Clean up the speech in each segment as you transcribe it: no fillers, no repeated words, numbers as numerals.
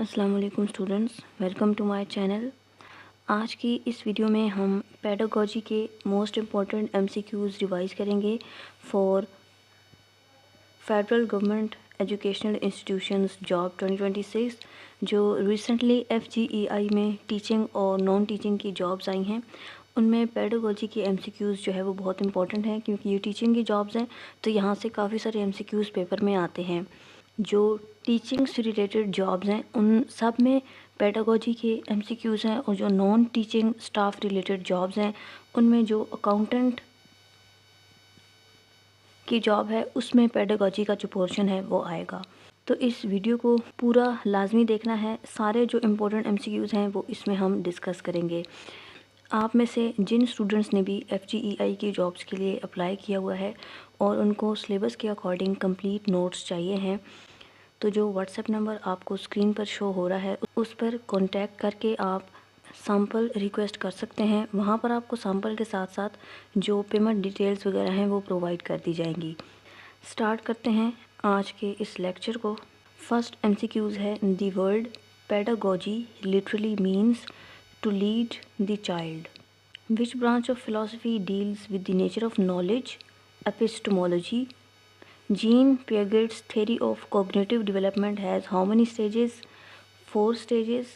अस्सलाम वालेकुम students, welcome to my channel. आज की इस वीडियो में हम पेडागोजी के मोस्ट इम्पॉर्टेंट एमसीक्यूज़ रिवाइज करेंगे for federal government educational institutions job 2026 जो रिसेंटली एफजीईआई में टीचिंग और नॉन टीचिंग की जॉब्स आई हैं। उनमें पेडागोजी की एमसीक्यूज़ जो है वो बहुत इंपॉर्टेंट हैं क्योंकि ये टीचिंग की जॉब्स हैं, तो यहाँ से काफ़ी सारे एमसीक्यूज़ पेपर में आते हैं। जो टीचिंग से रिलेटेड जॉब्स हैं उन सब में पेडागोजी के एमसीक्यूज़ हैं, और जो non teaching staff related jobs हैं उनमें जो अकाउंटेंट की जॉब है उसमें पेडागोजी का जो पोर्शन है वो आएगा। तो इस वीडियो को पूरा लाजमी देखना है, सारे जो इम्पोर्टेंट एमसीक्यूज़ हैं वो इसमें हम डिस्कस करेंगे। आप में से जिन स्टूडेंट्स ने भी एफजीईआई की जॉब्स के लिए अप्लाई किया हुआ है और उनको सिलेबस के अकॉर्डिंग कंप्लीट नोट्स चाहिए हैं, तो जो व्हाट्सएप नंबर आपको स्क्रीन पर शो हो रहा है उस पर कॉन्टैक्ट करके आप सैम्पल रिक्वेस्ट कर सकते हैं। वहाँ पर आपको सैम्पल के साथ साथ जो पेमेंट डिटेल्स वगैरह हैं वो प्रोवाइड कर दी जाएंगी। स्टार्ट करते हैं आज के इस लेक्चर को। फर्स्ट एमसीक्यूज़ है, the word pedagogy literally means to lead the child. Which branch of philosophy deals with the nature of knowledge? Epistemology. Jean Piaget's theory of cognitive development has how many stages? 4 stages.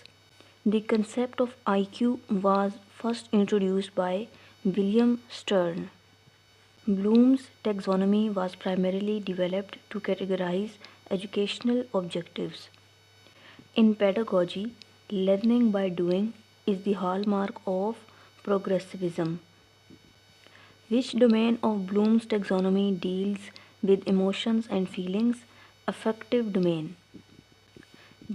The concept of IQ was first introduced by William Stern. Bloom's taxonomy was primarily developed to categorize educational objectives. In pedagogy, learning by doing is the hallmark of progressivism. Which domain of Bloom's taxonomy deals with emotions and feelings? Affective domain.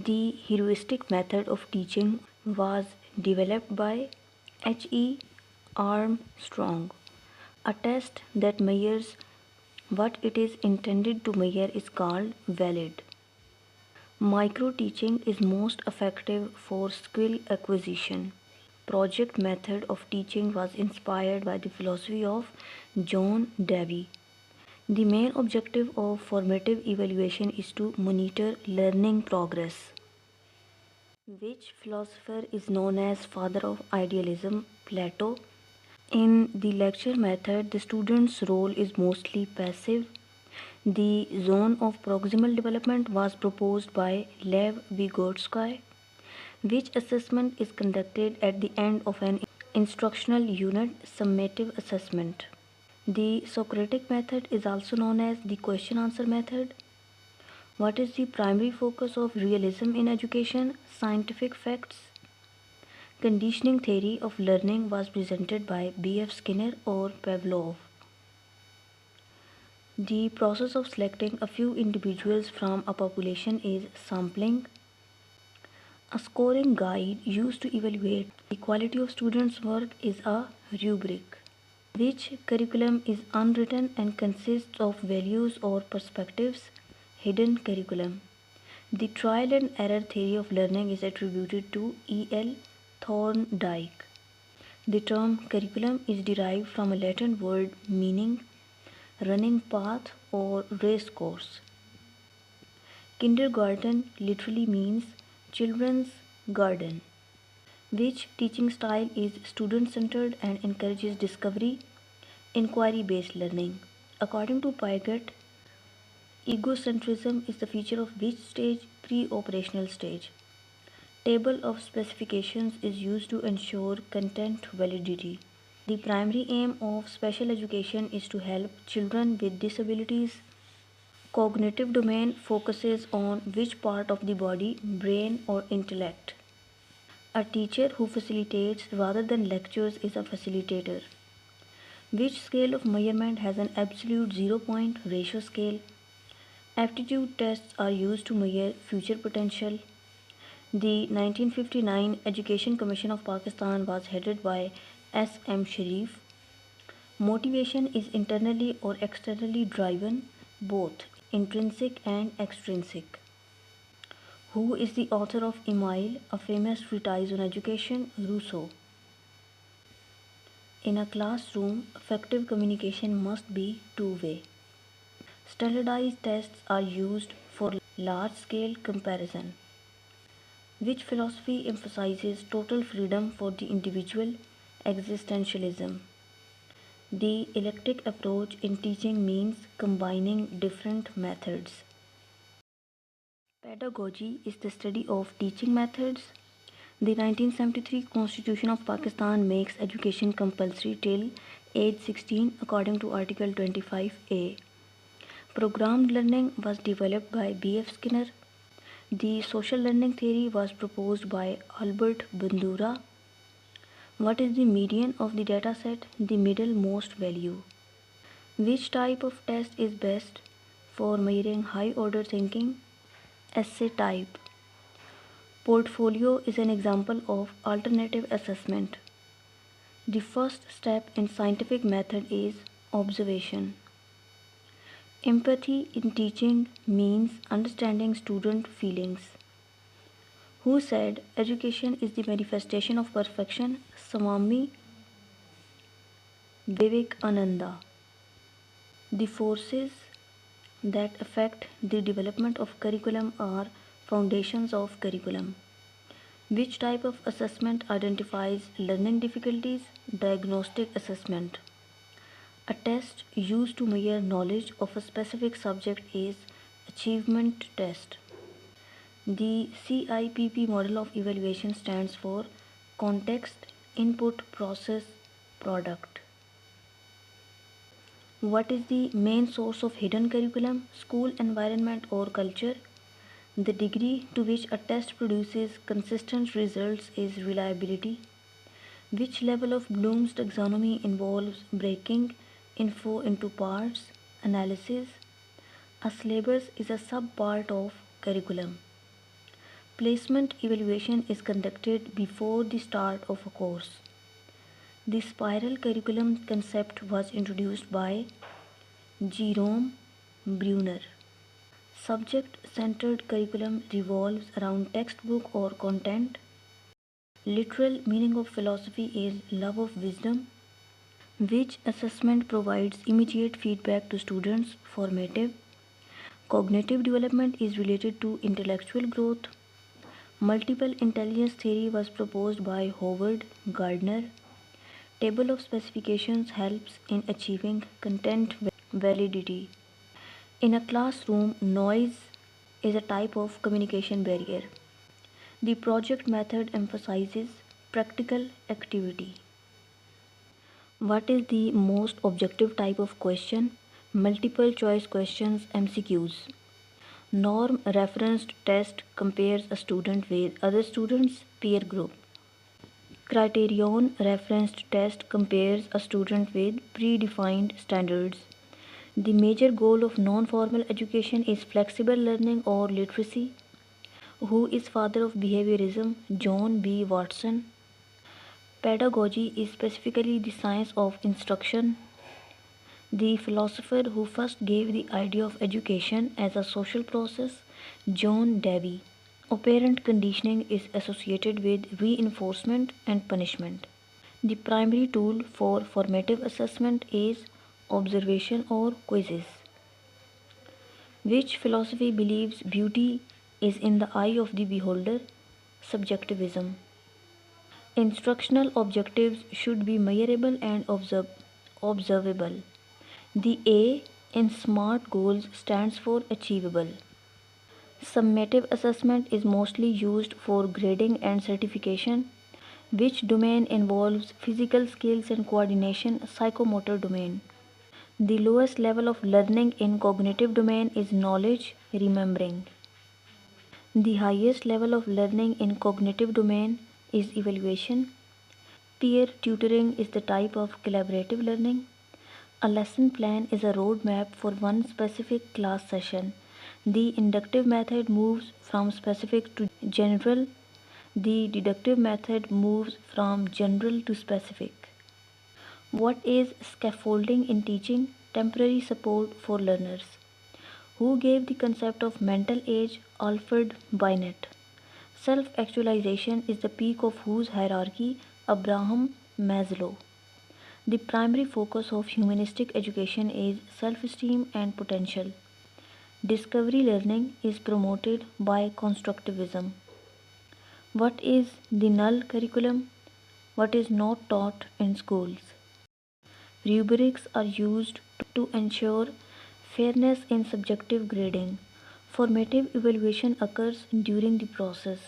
The heuristic method of teaching was developed by H.E. Armstrong. A test that measures what it is intended to measure is called valid. Micro-teaching is most effective for skill acquisition. Project method of teaching was inspired by the philosophy of John Dewey. The main objective of formative evaluation is to monitor learning progress. Which philosopher is known as father of idealism? Plato. In the lecture method, the student's role is mostly passive. The zone of proximal development was proposed by Lev Vygotsky. Which assessment is conducted at the end of an instructional unit? Summative assessment. The Socratic method is also known as the question-answer method. What is the primary focus of realism in education? Scientific facts. Conditioning theory of learning was presented by B.F. Skinner or Pavlov. The process of selecting a few individuals from a population is sampling. A scoring guide used to evaluate the quality of students' work is a rubric. Which curriculum is unwritten and consists of values or perspectives? Hidden curriculum. The trial and error theory of learning is attributed to E.L. Thorndike. The term curriculum is derived from a Latin word meaning running path or race course. Kindergarten literally means children's garden. Which teaching style is student-centered and encourages discovery? Inquiry-based learning. According to Piaget, egocentrism is the feature of which stage? Pre-operational stage. Table of specifications is used to ensure content validity. The primary aim of special education is to help children with disabilities. Cognitive domain focuses on which part of the body, brain or intellect. A teacher who facilitates rather than lectures is a facilitator. Which scale of measurement has an absolute 0-point ratio scale? Aptitude tests are used to measure future potential. The 1959 Education Commission of Pakistan was headed by S. M. Sharif. Motivation is internally or externally driven, both intrinsic and extrinsic. Who is the author of Emile, a famous treatise on education? Rousseau. In a classroom, effective communication must be two-way. Standardized tests are used for large-scale comparison. Which philosophy emphasizes total freedom for the individual? Existentialism. The eclectic approach in teaching means combining different methods. Pedagogy is the study of teaching methods. The 1973 Constitution of Pakistan makes education compulsory till age 16 according to Article 25A. Programmed learning was developed by B.F. Skinner. The social learning theory was proposed by Albert Bandura. What is the median of the dataset? The middle most value. Which type of test is best for measuring high order thinking? Essay type. Portfolio is an example of alternative assessment. The first step in scientific method is observation. Empathy in teaching means understanding student feelings. Who said education is the manifestation of perfection? Swami Vivekananda. The forces that affect the development of curriculum are foundations of curriculum. Which type of assessment identifies learning difficulties? Diagnostic assessment. A test used to measure knowledge of a specific subject is achievement test. The CIPP model of evaluation stands for context, input, process, product. What is the main source of hidden curriculum? School environment or culture? The degree to which a test produces consistent results is reliability. Which level of Bloom's taxonomy involves breaking info into parts? Analysis. A syllabus is a sub-part of curriculum. Placement evaluation is conducted before the start of a course. The spiral curriculum concept was introduced by Jerome Bruner. Subject-centered curriculum revolves around textbook or content. Literal meaning of philosophy is love of wisdom. Which assessment provides immediate feedback to students? Formative. Cognitive development is related to intellectual growth. Multiple intelligence theory was proposed by Howard Gardner. Table of specifications helps in achieving content validity. In a classroom, noise is a type of communication barrier. The project method emphasizes practical activity. What is the most objective type of question? Multiple choice questions, MCQs. Norm referenced test compares a student with other students, peer group. Criterion referenced test compares a student with predefined standards. The major goal of non-formal education is flexible learning or literacy. Who is father of behaviorism? John B. Watson. Pedagogy is specifically the science of instruction. The philosopher who first gave the idea of education as a social process, John Dewey. Operant conditioning is associated with reinforcement and punishment. The primary tool for formative assessment is observation or quizzes. Which philosophy believes beauty is in the eye of the beholder? Subjectivism. Instructional objectives should be measurable and observable. The A in SMART goals stands for achievable. Summative assessment is mostly used for grading and certification. Which domain involves physical skills and coordination? Psychomotor domain. The lowest level of learning in cognitive domain is knowledge, remembering. The highest level of learning in cognitive domain is evaluation. Peer tutoring is the type of collaborative learning. A lesson plan is a roadmap for one specific class session. The inductive method moves from specific to general. The deductive method moves from general to specific. What is scaffolding in teaching? Temporary support for learners. Who gave the concept of mental age? Alfred Binet. Self-actualization is the peak of whose hierarchy? Abraham Maslow. The primary focus of humanistic education is self-esteem and potential. Discovery learning is promoted by constructivism. What is the null curriculum? What is not taught in schools? Rubrics are used to ensure fairness in subjective grading. Formative evaluation occurs during the process.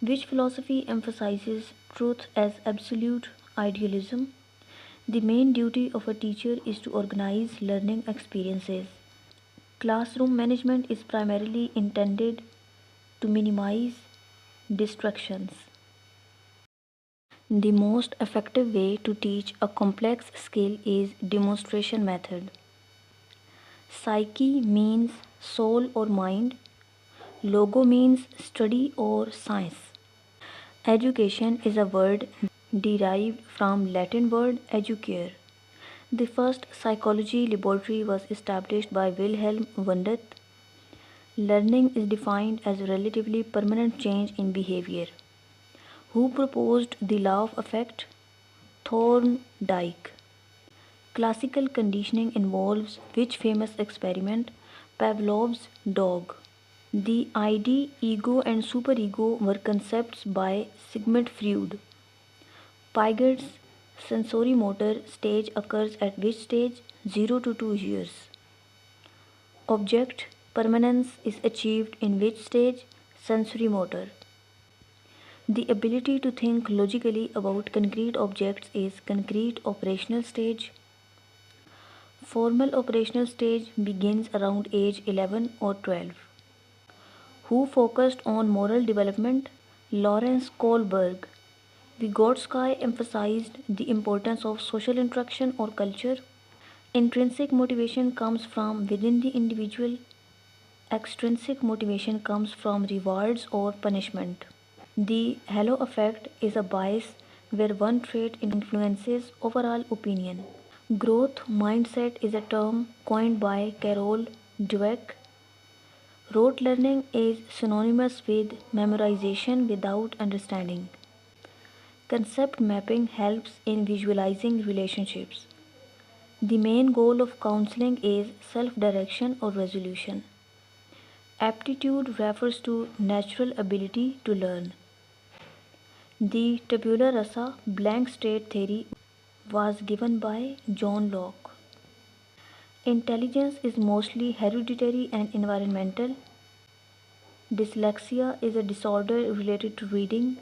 Which philosophy emphasizes truth as absolute idealism? The main duty of a teacher is to organize learning experiences. Classroom management is primarily intended to minimize distractions. The most effective way to teach a complex skill is demonstration method. Psyche means soul or mind. Logo means study or science. Education is a word derived from Latin word educare. The first psychology laboratory was established by Wilhelm Wundt. Learning is defined as a relatively permanent change in behavior. Who proposed the law of affect? Thorndike. Classical conditioning involves which famous experiment? Pavlov's dog. The ID, ego, and superego were concepts by Sigmund Freud. Piaget's sensorimotor stage occurs at which stage? 0 to 2 years. Object permanence is achieved in which stage? Sensorimotor. The ability to think logically about concrete objects is concrete operational stage. Formal operational stage begins around age 11 or 12. Who focused on moral development? Lawrence Kohlberg. Vygotsky emphasized the importance of social interaction or culture. Intrinsic motivation comes from within the individual. Extrinsic motivation comes from rewards or punishment. The halo effect is a bias where one trait influences overall opinion. Growth mindset is a term coined by Carol Dweck. Rote learning is synonymous with memorization without understanding. Concept mapping helps in visualizing relationships. The main goal of counseling is self-direction or resolution. Aptitude refers to natural ability to learn. The tabula rasa blank state theory was given by John Locke. Intelligence is mostly hereditary and environmental. Dyslexia is a disorder related to reading.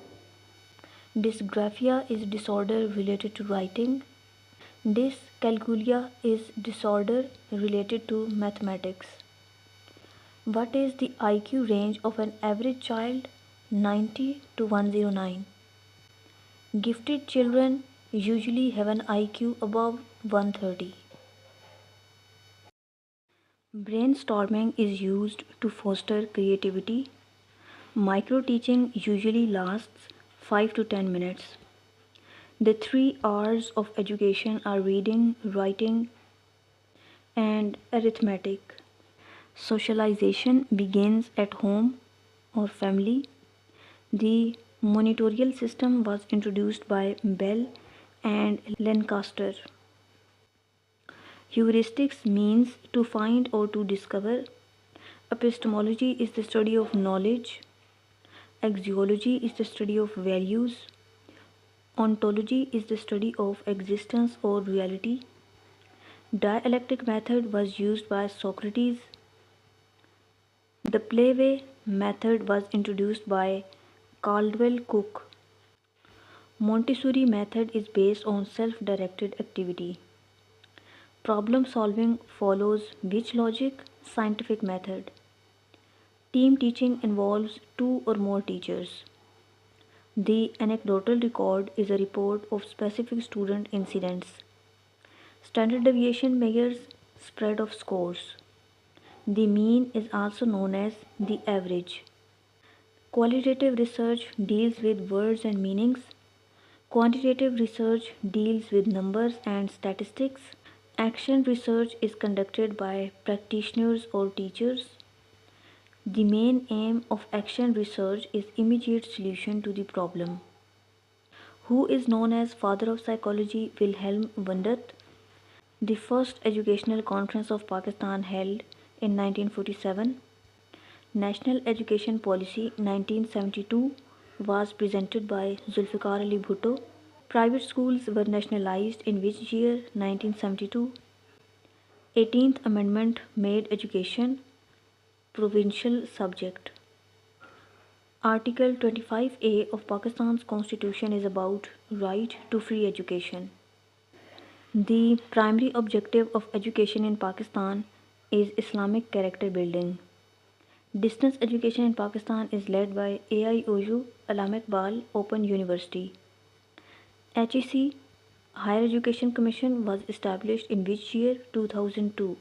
Dysgraphia is a disorder related to writing. Dyscalculia is disorder related to mathematics. What is the IQ range of an average child? 90 to 109. Gifted children usually have an IQ above 130. Brainstorming is used to foster creativity. Micro teaching usually lasts 5 to 10 minutes. The 3 R's of education are reading, writing, and arithmetic. Socialization begins at home or family. The monitorial system was introduced by Bell and Lancaster. Heuristics means to find or to discover. Epistemology is the study of knowledge. Axiology is the study of values. Ontology is the study of existence or reality. Dialectic method was used by Socrates. The playway method was introduced by Caldwell Cook. Montessori method is based on self-directed activity. Problem solving follows which logic? Scientific method. Team teaching involves 2 or more teachers. The anecdotal record is a report of specific student incidents. Standard deviation measures spread of scores. The mean is also known as the average. Qualitative research deals with words and meanings. Quantitative research deals with numbers and statistics. Action research is conducted by practitioners or teachers. The main aim of action research is immediate solution to the problem. Who is known as father of psychology? Wilhelm Wundt. The first educational conference of Pakistan held in 1947. National Education Policy 1972. was presented by Zulfikar Ali Bhutto. Private schools were nationalized in which year? 1972. 18th Amendment made education provincial subject. Article 25A of Pakistan's Constitution is about right to free education. The primary objective of education in Pakistan is Islamic character building. Distance education in Pakistan is led by AIOU Allama Iqbal Open University. HEC Higher Education Commission was established in which year? 2002.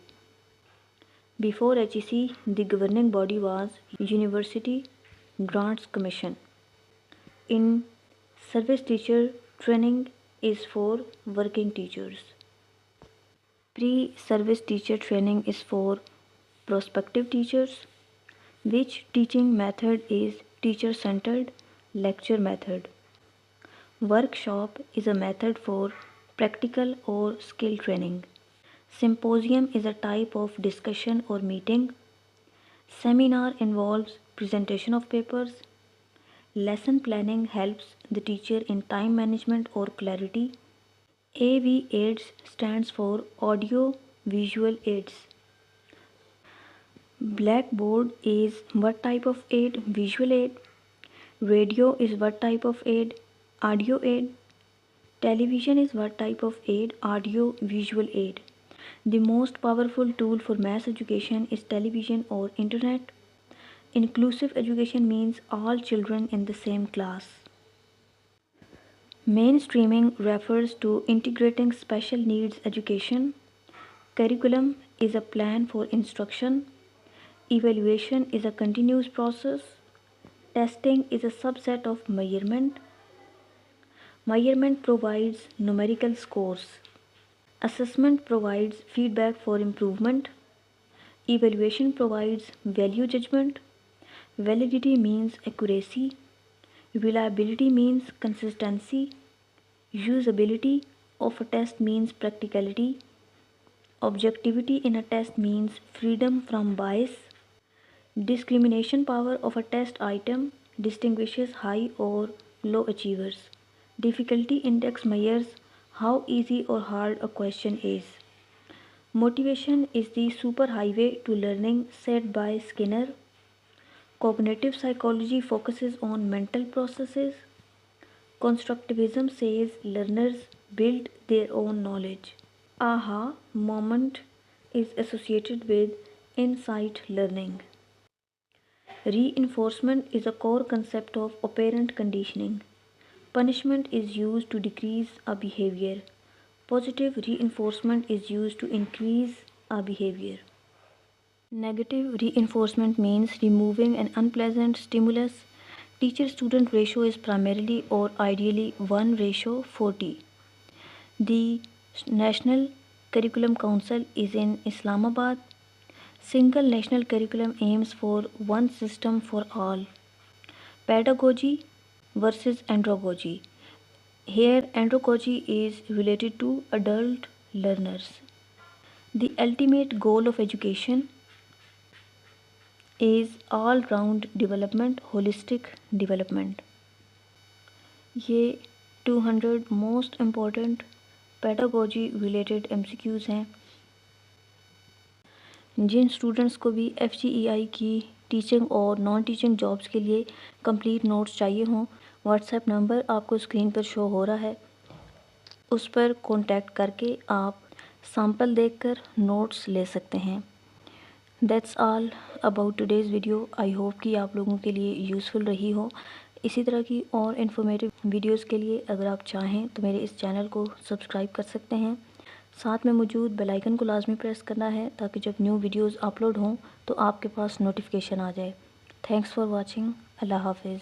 Before HEC, the governing body was University Grants Commission. In service teacher training is for working teachers. Pre-service teacher training is for prospective teachers. Which teaching method is teacher-centered? Lecture method. Workshop is a method for practical or skill training. Symposium is a type of discussion or meeting. Seminar involves presentation of papers. Lesson planning helps the teacher in time management or clarity. AV aids stands for audio visual aids. Blackboard is what type of aid? Visual aid. Radio is what type of aid? Audio aid. Television is what type of aid? Audio visual aid. The most powerful tool for mass education is television or internet. Inclusive education means all children in the same class. Mainstreaming refers to integrating special needs education. Curriculum is a plan for instruction. Evaluation is a continuous process. Testing is a subset of measurement. Measurement provides numerical scores. Assessment provides feedback for improvement. Evaluation provides value judgment. Validity means accuracy. Reliability means consistency. Usability of a test means practicality. Objectivity in a test means freedom from bias. Discrimination power of a test item distinguishes high or low achievers. Difficulty index measures how easy or hard a question is. Motivation is the superhighway to learning, said by Skinner. Cognitive psychology focuses on mental processes. Constructivism says learners build their own knowledge. Aha moment is associated with insight learning. Reinforcement is a core concept of operant conditioning. Punishment is used to decrease a behavior. Positive reinforcement is used to increase a behavior. Negative reinforcement means removing an unpleasant stimulus. Teacher-student ratio is primarily or ideally 1:40. The National Curriculum Council is in Islamabad. Single national curriculum aims for one system for all. Pedagogy versus andragogy. Here andragogy is related to adult learners. The ultimate goal of education is all-round development, holistic development. ये 200 most important pedagogy related MCQs हैं. जिन students को भी FGEI की teaching और non teaching jobs के लिए complete notes चाहिए हों, व्हाट्सएप नंबर आपको स्क्रीन पर शो हो रहा है, उस पर कांटेक्ट करके आप सैम्पल देखकर नोट्स ले सकते हैं. That's all about today's video. I hope कि आप लोगों के लिए यूज़फुल रही हो. इसी तरह की और इन्फॉर्मेटिव वीडियोस के लिए अगर आप चाहें तो मेरे इस चैनल को सब्सक्राइब कर सकते हैं. साथ में मौजूद बेल आइकन को लाजमी प्रेस करना है ताकि जब न्यू वीडियोस अपलोड हों तो आपके पास नोटिफिकेशन आ जाए. Thanks for watching. अल्लाह हाफिज़.